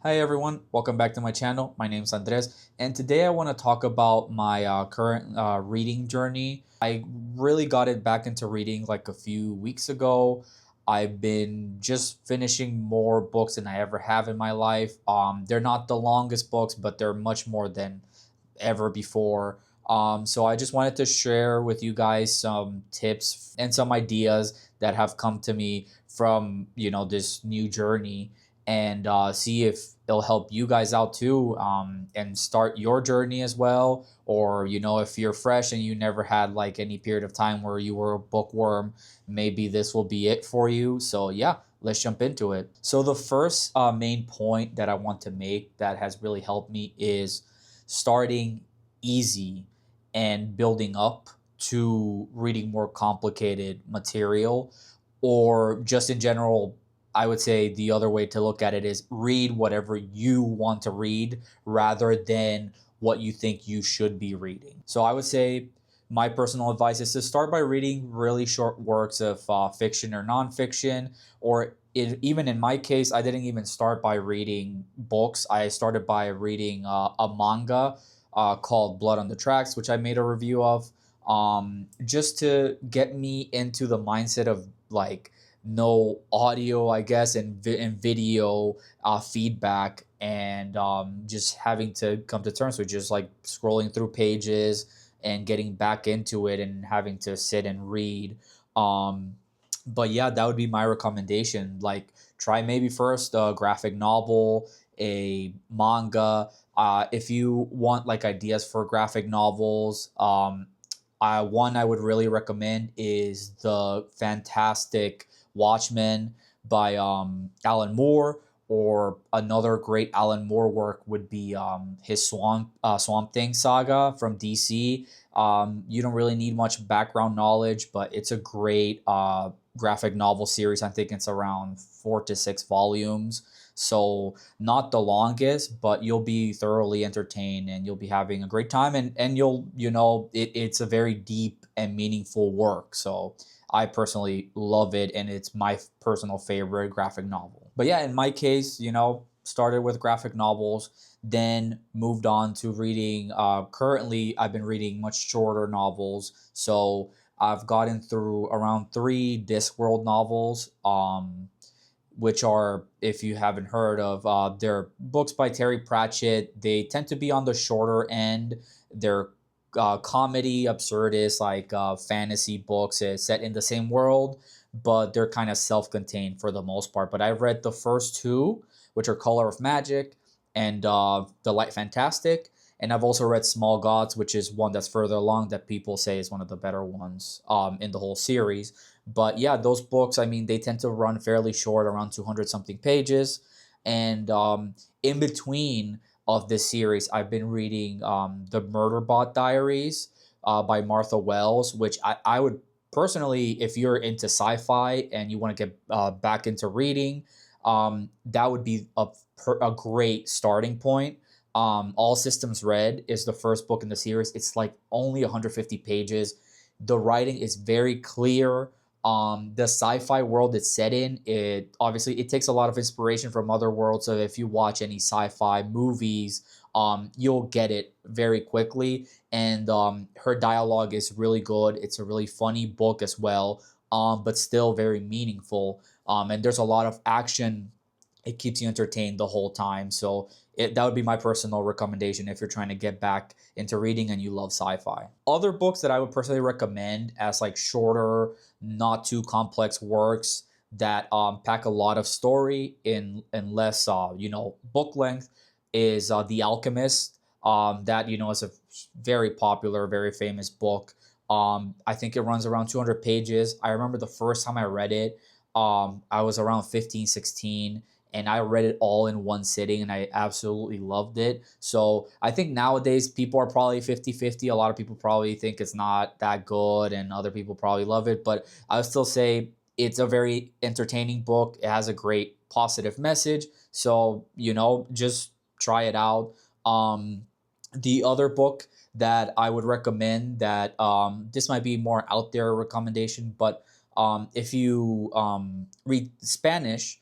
Hi everyone, welcome back to my channel. My name is Andres, and today I want to talk about my current reading journey. I really got it back into reading like a few weeks ago. I've been just finishing more books than I ever have in my life. They're not the longest books, but they're much more than ever before. So I just wanted to share with you guys some tips and some ideas that have come to me from this new journey, and see if it'll help you guys out too, and start your journey as well. Or if you're fresh and you never had like any period of time where you were a bookworm, maybe this will be it for you. So yeah, let's jump into it. So the first main point that I want to make that has really helped me is starting easy and building up to reading more complicated material, or just in general. I would say the other way to look at it is read whatever you want to read rather than what you think you should be reading. So I would say my personal advice is to start by reading really short works of fiction or nonfiction, or even in my case, I didn't even start by reading books. I started by reading a manga called Blood on the Tracks, which I made a review of, just to get me into the mindset of like no audio, I guess, and video feedback, and just having to come to terms with just like scrolling through pages and getting back into it and having to sit and read. Um, but yeah, that would be my recommendation. Like, try maybe first a graphic novel, a manga. If you want like ideas for graphic novels, one I would really recommend is the fantastic Watchmen by Alan Moore. Or another great Alan Moore work would be his Swamp Thing saga from DC. You don't really need much background knowledge, but it's a great graphic novel series. I think it's around 4 to 6 volumes. So not the longest, but you'll be thoroughly entertained and you'll be having a great time, and it's a very deep and meaningful work. So I personally love it, and it's my personal favorite graphic novel. But yeah, in my case, started with graphic novels, then moved on to reading. Currently, I've been reading much shorter novels. So I've gotten through around three Discworld novels, which are, if you haven't heard of, they're books by Terry Pratchett. They tend to be on the shorter end. They're comedy, absurdist, like fantasy books set in the same world, but they're kind of self contained for the most part. But I've read the first two, which are Color of Magic and The Light Fantastic. And I've also read Small Gods, which is one that's further along that people say is one of the better ones in the whole series. But yeah, those books, I mean, they tend to run fairly short, around 200 something pages. And in between of this series, I've been reading The Murderbot Diaries by Martha Wells, which I would personally, if you're into sci fi and you want to get back into reading, that would be a great starting point. All Systems Red is the first book in the series. It's like only 150 pages. The writing is very clear. The sci-fi world it's set in, it takes a lot of inspiration from other worlds. So if you watch any sci-fi movies, you'll get it very quickly. And her dialogue is really good. It's a really funny book as well, but still very meaningful. And there's a lot of action. It keeps you entertained the whole time. So that would be my personal recommendation if you're trying to get back into reading and you love sci-fi. Other books that I would personally recommend as like shorter, not too complex works that pack a lot of story in less book length is The Alchemist. That is a very popular, very famous book. I think it runs around 200 pages. I remember the first time I read it, I was around 15, 16, and I read it all in one sitting and I absolutely loved it. So I think nowadays people are probably 50-50. A lot of people probably think it's not that good and other people probably love it. But I would still say it's a very entertaining book. It has a great positive message. So, just try it out. The other book that I would recommend, that this might be more out there recommendation, but if you read Spanish,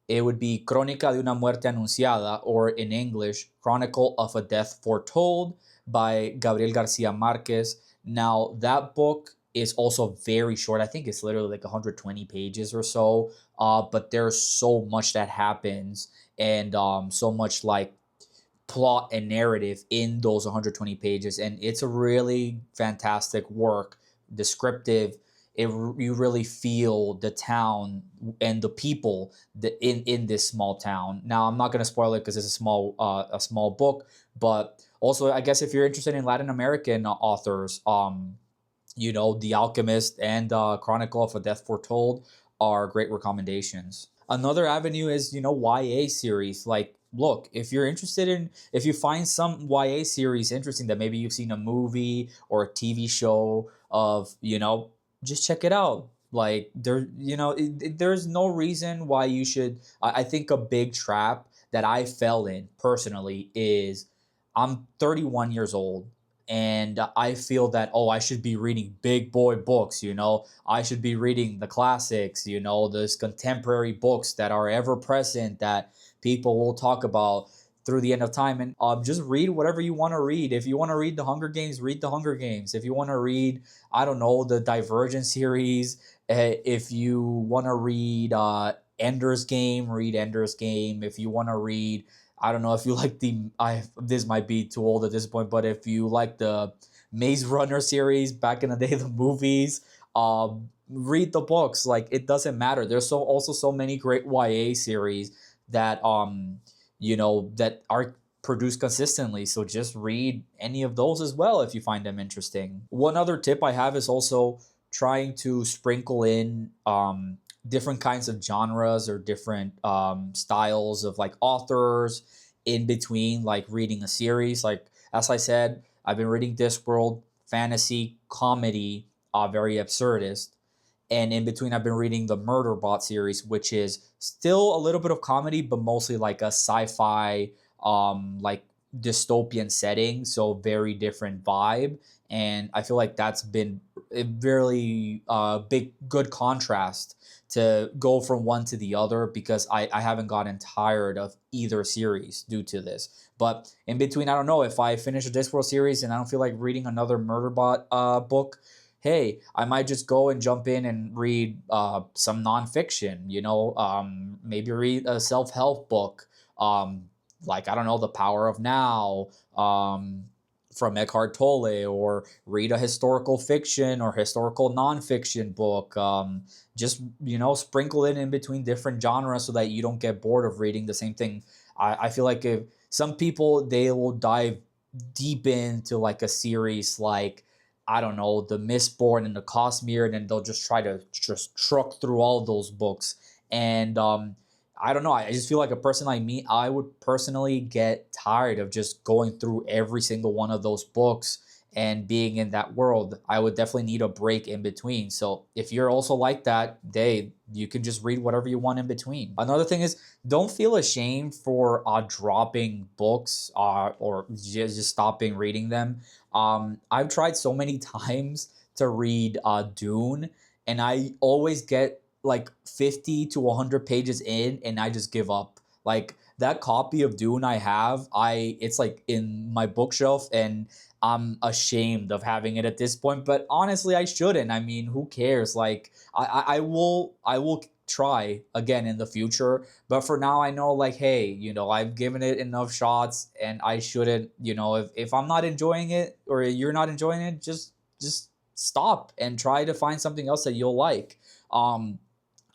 it would be Crónica de una muerte anunciada, or in English, Chronicle of a Death Foretold by Gabriel Garcia Marquez. Now, that book is also very short. I think it's literally like 120 pages or so. But there's so much that happens, and so much like plot and narrative in those 120 pages, and it's a really fantastic work, descriptive. You really feel the town and the people that in this small town. Now, I'm not going to spoil it because it's a small book, but also I guess if you're interested in Latin American authors, The Alchemist and Chronicle of a Death Foretold are great recommendations. Another avenue is, YA series. Like, look, if you find some YA series interesting that maybe you've seen a movie or a TV show of, just check it out. Like, there's no reason why you should. I think a big trap that I fell in personally is I'm 31 years old, and I feel that, oh, I should be reading big boy books, I should be reading the classics, those contemporary books that are ever present that people will talk about through the end of time. And just read whatever you want to read. If you want to read The Hunger Games, read The Hunger Games. If you want to read, I don't know, the Divergent series, if you want to read Ender's Game, read Ender's Game. If you want to read, I don't know if you like this might be too old at this point, but if you like the Maze Runner series back in the day, the movies, read the books. Like, it doesn't matter. There's also so many great YA series that that are produced consistently. So just read any of those as well if you find them interesting. One other tip I have is also trying to sprinkle in different kinds of genres or different styles of like authors in between, like reading a series. Like, as I said, I've been reading Discworld, fantasy, comedy, very absurdist. And in between, I've been reading the Murderbot series, which is still a little bit of comedy, but mostly like a sci-fi, like dystopian setting. So very different vibe. And I feel like that's been a very good contrast to go from one to the other, because I haven't gotten tired of either series due to this. But in between, I don't know, if I finish a Discworld series and I don't feel like reading another Murderbot book, hey, I might just go and jump in and read some nonfiction, maybe read a self-help book, like, I don't know, The Power of Now, from Eckhart Tolle, or read a historical fiction or historical nonfiction book. Just, sprinkle it in between different genres so that you don't get bored of reading the same thing. I feel like if some people, they will dive deep into like a series like, I don't know, The Mistborn and the Cosmere, and then they'll just try to just truck through all of those books. And I don't know, I just feel like a person like me, I would personally get tired of just going through every single one of those books and being in that world. I would definitely need a break in between. So if you're also like that, you can just read whatever you want in between. Another thing is, don't feel ashamed for dropping books or just stopping reading them. I've tried so many times to read Dune, and I always get like 50 to 100 pages in, and I just give up. Like, that copy of Dune I have, it's like in my bookshelf, and I'm ashamed of having it at this point. But honestly, I shouldn't. I mean, who cares? Like, I will try again in the future. But for now, I know, like, hey, I've given it enough shots, and I shouldn't. If I'm not enjoying it, or you're not enjoying it, just stop and try to find something else that you'll like.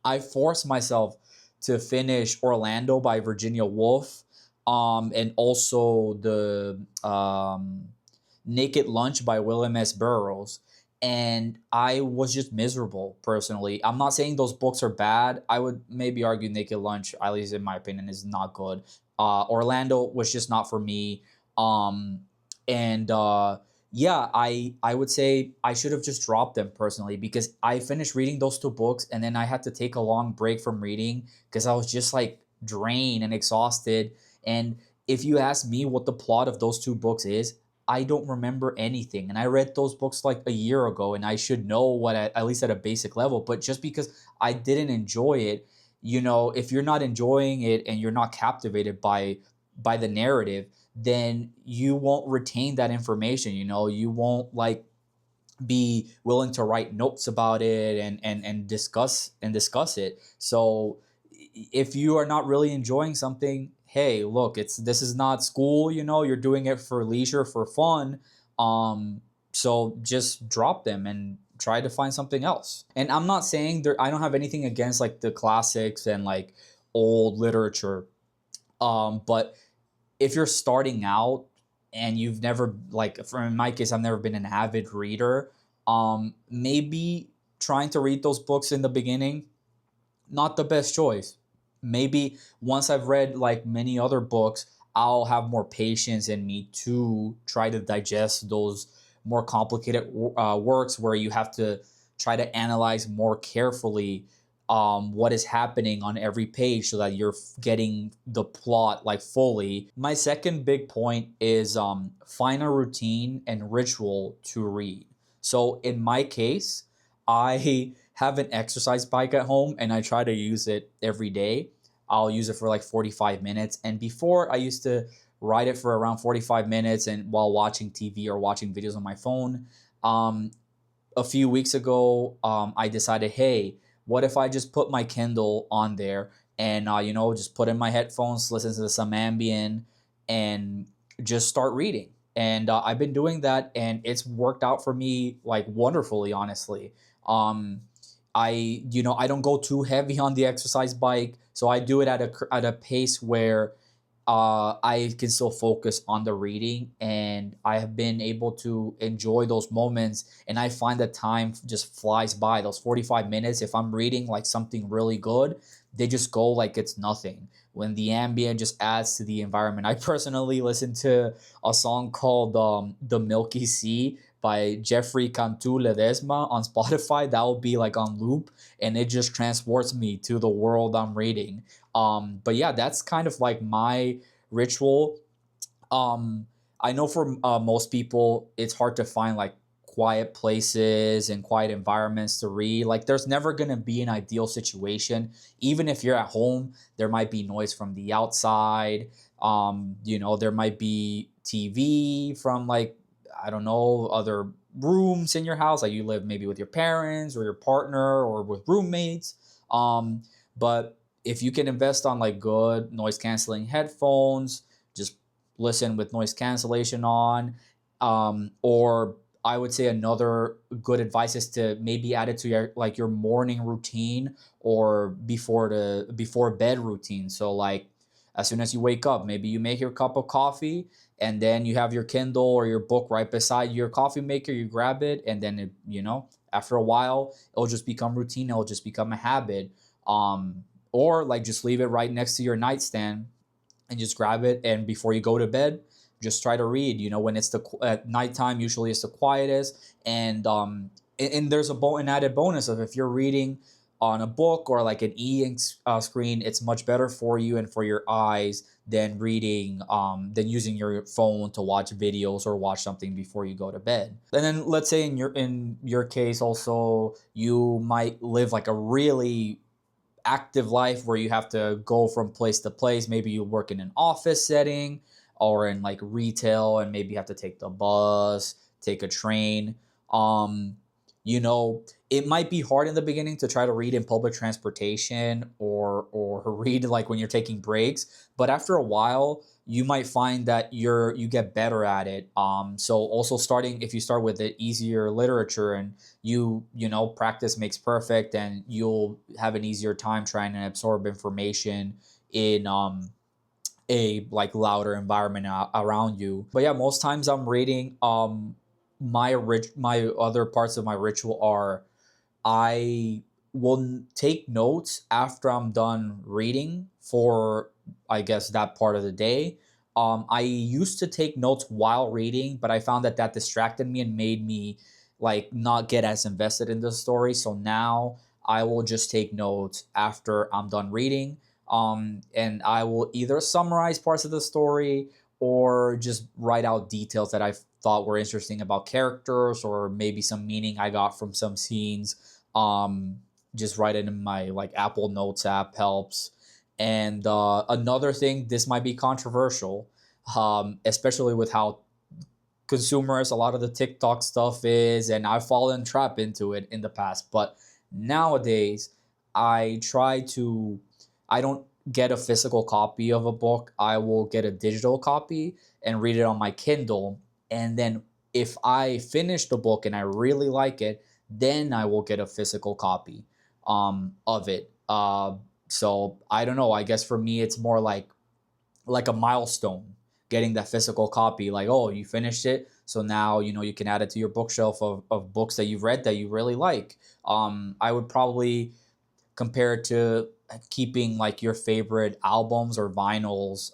I forced myself to finish Orlando by Virginia Woolf, and also the Naked Lunch by William S. Burroughs. And I was just miserable personally. I'm not saying those books are bad. I would maybe argue Naked Lunch, at least in my opinion, is not good. Orlando was just not for me. And Yeah, I would say I should have just dropped them personally, because I finished reading those two books, and then I had to take a long break from reading because I was just like drained and exhausted. And if you ask me what the plot of those two books is, I don't remember anything. And I read those books like a year ago, and I should know what, at least at a basic level. But just because I didn't enjoy it, if you're not enjoying it and you're not captivated by the narrative, then you won't retain that information. You won't like be willing to write notes about it and discuss it. So if you are not really enjoying something, hey, look, this is not school. You're doing it for leisure, for fun. um so just drop them and try to find something else. And I'm not saying there I don't have anything against like the classics and like old literature. But if you're starting out and you've never, like, for in my case, I've never been an avid reader, maybe trying to read those books in the beginning, not the best choice. Maybe once I've read like many other books, I'll have more patience in me to try to digest those more complicated works where you have to try to analyze more carefully what is happening on every page so that you're getting the plot like fully. My second big point is find a routine and ritual to read. So in my case, I have an exercise bike at home and I try to use it every day. I'll use it for like 45 minutes. And before, I used to ride it for around 45 minutes and while watching TV or watching videos on my phone. Um, a few weeks ago, I decided, hey, what if I just put my Kindle on there and just put in my headphones, listen to some ambient, and just start reading. And I've been doing that, and it's worked out for me like wonderfully, honestly. Um, I don't go too heavy on the exercise bike, so I do it at a pace where I can still focus on the reading, and I have been able to enjoy those moments. And I find that time just flies by. Those 45 minutes, if I'm reading like something really good, they just go like it's nothing. When the ambient just adds to the environment. I personally listen to a song called The Milky Sea by Jeffrey Cantu Ledesma on Spotify. That will be like on loop, and it just transports me to the world I'm reading. But yeah, that's kind of like my ritual. um I know for most people it's hard to find like quiet places and quiet environments to read. Like there's never going to be an ideal situation. Even if you're at home, there might be noise from the outside. There might be TV from like, I don't know, other rooms in your house, like you live maybe with your parents or your partner or with roommates. But if you can invest on like good noise canceling headphones, just listen with noise cancellation on. Or I would say another good advice is to maybe add it to your morning routine or before bed routine. So like as soon as you wake up, maybe you make your cup of coffee and then you have your Kindle or your book right beside your coffee maker. You grab it, and then after a while it'll just become routine. It'll just become a habit. Or like just leave it right next to your nightstand and just grab it, and before you go to bed, just try to read. When it's at nighttime, usually it's the quietest. And there's an added bonus of if you're reading on a book or like an e-ink screen, it's much better for you and for your eyes than using your phone to watch videos or watch something before you go to bed. And then let's say in your case also, you might live like a really active life where you have to go from place to place. Maybe you work in an office setting or in like retail, and maybe you have to take the bus, take a train. Um, it might be hard in the beginning to try to read in public transportation or read like when you're taking breaks, but after a while you might find that you get better at it. So also, starting if you start with the easier literature, and practice makes perfect, and you'll have an easier time trying to absorb information in a like louder environment around you. But yeah, most times I'm reading. My other parts of my ritual are, I will take notes after I'm done reading for, I guess, that part of the day. I used to take notes while reading, but I found that distracted me and made me like not get as invested in the story. So now I will just take notes after I'm done reading. And I will either summarize parts of the story or just write out details that I thought were interesting about characters, or maybe some meaning I got from some scenes. just write it in my like Apple Notes app helps. And another thing, this might be controversial, especially with how consumers a lot of the TikTok stuff is, and I've fallen trap into it in the past. But nowadays, I try to, I don't get a physical copy of a book. I will get a digital copy and read it on my Kindle. And then if I finish the book and I really like it, then I will get a physical copy of it. So I don't know. I guess for me, it's more like a milestone getting that physical copy, like, oh, you finished it, so now you can add it to your bookshelf of books that you've read that you really like. I would probably compare it to keeping like your favorite albums or vinyls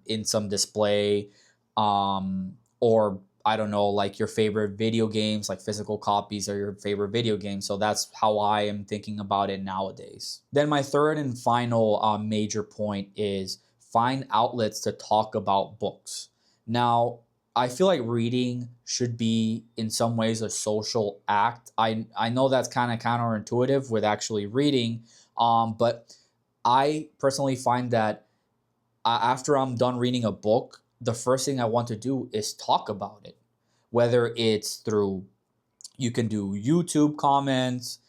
in some display, or I don't know, like your favorite video games, like physical copies of your favorite video games. So that's how I am thinking about it nowadays. Then my third and final major point is find outlets to talk about books. Now, I feel like reading should be in some ways a social act. I know that's kind of counterintuitive with actually reading, but I personally find that after I'm done reading a book, the first thing I want to do is talk about it. Whether it's through, you can do YouTube comments,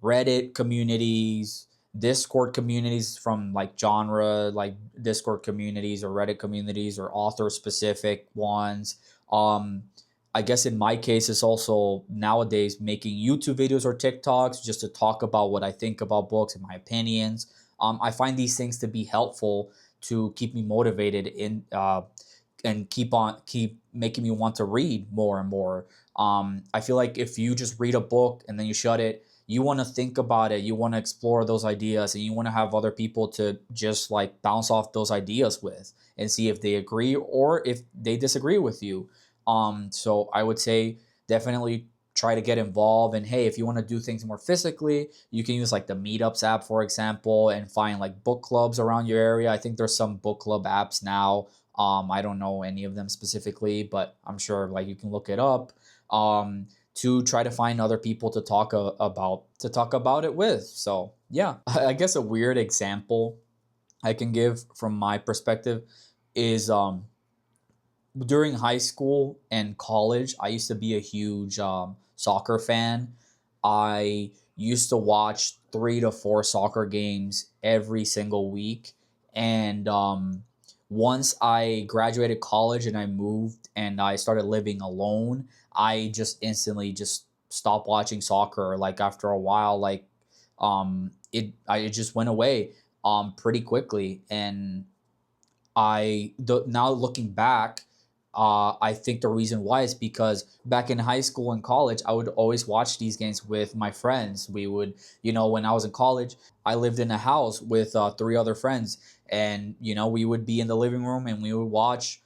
Reddit communities, Discord communities from like genre, like Discord communities or Reddit communities or author specific ones. Um, I guess in my case, it's also nowadays making YouTube videos or TikToks just to talk about what I think about books and my opinions. I find these things to be helpful to keep me motivated in and keep making me want to read more and more. I feel like if you just read a book and then you shut it, you want to think about it, you want to explore those ideas, and you want to have other people to just like bounce off those ideas with and see if they agree or if they disagree with you. So I would say definitely try to get involved. And hey, if you want to do things more physically, you can use like the Meetups app, for example, and find like book clubs around your area. I think there's some book club apps now. I don't know any of them specifically, but I'm sure like you can look it up. To try to find other people to talk about it with. So yeah, I guess a weird example I can give from my perspective is during high school and college, I used to be a huge soccer fan. I used to watch 3 to 4 soccer games every single week. And once I graduated college and I moved and I started living alone, I just instantly just stopped watching soccer. Like after a while, like it just went away pretty quickly. And now looking back, I think the reason why is because back in high school and college, I would always watch these games with my friends. We would, when I was in college, I lived in a house with 3 other friends, and we would be in the living room and we would watch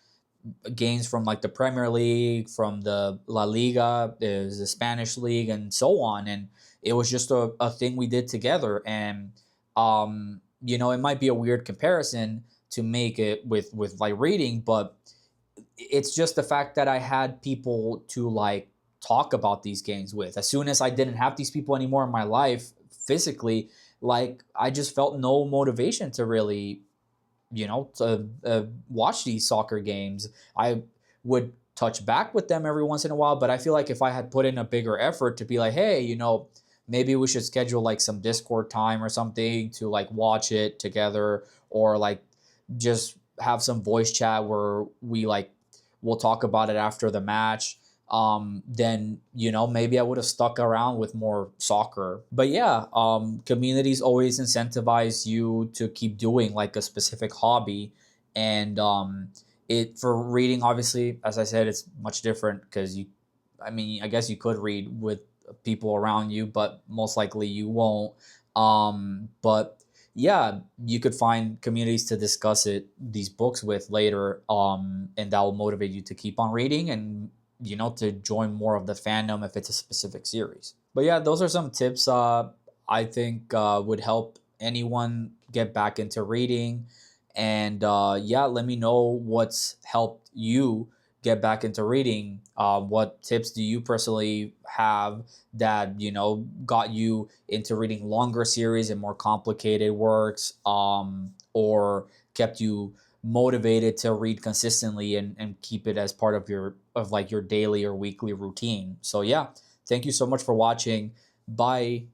games from like the Premier League, from the La Liga, there's the Spanish league, and so on. And it was just a thing we did together. And it might be a weird comparison to make it with like reading, but it's just the fact that I had people to like talk about these games with. As soon as I didn't have these people anymore in my life physically, like I just felt no motivation to really, to watch these soccer games. I would touch back with them every once in a while, but I feel like if I had put in a bigger effort to be like, hey, maybe we should schedule like some Discord time or something to like watch it together, or like just have some voice chat where we like we'll talk about it after the match. Then maybe I would have stuck around with more soccer. But yeah, communities always incentivize you to keep doing like a specific hobby. And it for reading, obviously, as I said, it's much different because I guess you could read with people around you, but most likely you won't. But yeah, you could find communities to discuss these books with later, and that will motivate you to keep on reading and to join more of the fandom if it's a specific series. But yeah, those are some tips I think would help anyone get back into reading. And yeah, let me know what's helped you get back into reading, what tips do you personally have that got you into reading longer series and more complicated works, or kept you motivated to read consistently and keep it as part of your daily or weekly routine? So yeah, thank you so much for watching. Bye.